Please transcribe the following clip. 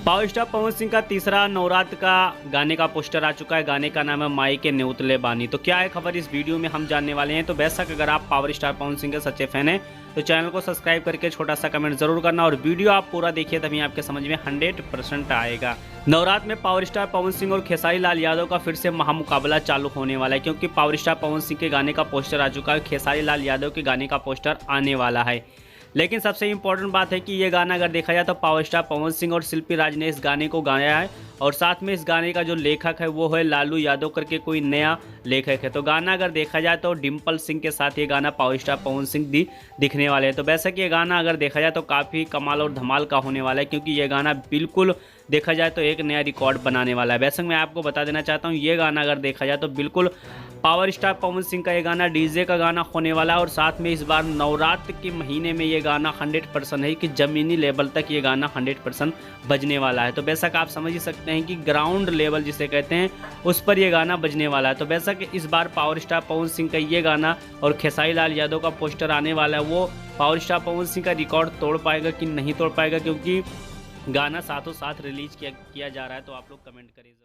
Power star Pawan Singh का तीसरा नवरात्र का गाने का पोस्टर आ चुका है। गाने का नाम है माई के न्योतले बानी। तो क्या है खबर, इस वीडियो में हम जानने वाले हैं। तो बेशक अगर आप पावर स्टार पवन सिंह के सच्चे फैन हैं तो चैनल को सब्सक्राइब करके छोटा सा कमेंट जरूर करना और वीडियो आप पूरा देखिए, तभी आपके समझ में 100% आएगा। नवरात्र में पावर स्टार पवन सिंह और खेसारी लाल यादव का फिर से महामुकाबला चालू होने वाला है, क्योंकि पावर स्टार पवन सिंह के गाने का पोस्टर आ चुका है, खेसारी लाल यादव के गाने का पोस्टर आने वाला है। लेकिन सबसे इम्पोर्टेंट बात है कि ये गाना अगर देखा जाए तो पावर स्टार पवन सिंह और शिल्पी राज ने इस गाने को गाया है, और साथ में इस गाने का जो लेखक है वो है लालू यादव करके कोई नया लेखक है। तो गाना अगर देखा जाए तो डिम्पल सिंह के साथ ये गाना पावर स्टार पवन सिंह भी दिखने वाले हैं। तो वैसे कि ये गाना अगर देखा जाए तो काफ़ी कमाल और धमाल का होने वाला है, क्योंकि ये गाना बिल्कुल देखा जाए तो एक नया रिकॉर्ड बनाने वाला है। वैसे मैं आपको बता देना चाहता हूँ, ये गाना अगर देखा जाए तो बिल्कुल पावर स्टार पवन सिंह का ये गाना डीजे का गाना होने वाला है, और साथ में इस बार नवरात्र के महीने में ये गाना 100% है कि ज़मीनी लेवल तक ये गाना 100% बजने वाला है। तो बेशक आप समझ ही सकते हैं कि ग्राउंड लेवल जिसे कहते हैं उस पर ये गाना बजने वाला है। तो बेशक इस बार पावर स्टार पवन सिंह का ये गाना और खेसारी लाल यादव का पोस्टर आने वाला है, वो पावर स्टार पवन सिंह का रिकॉर्ड तोड़ पाएगा कि नहीं तोड़ पाएगा, क्योंकि गाना साथों साथ रिलीज किया जा रहा है। तो आप लोग कमेंट करिए।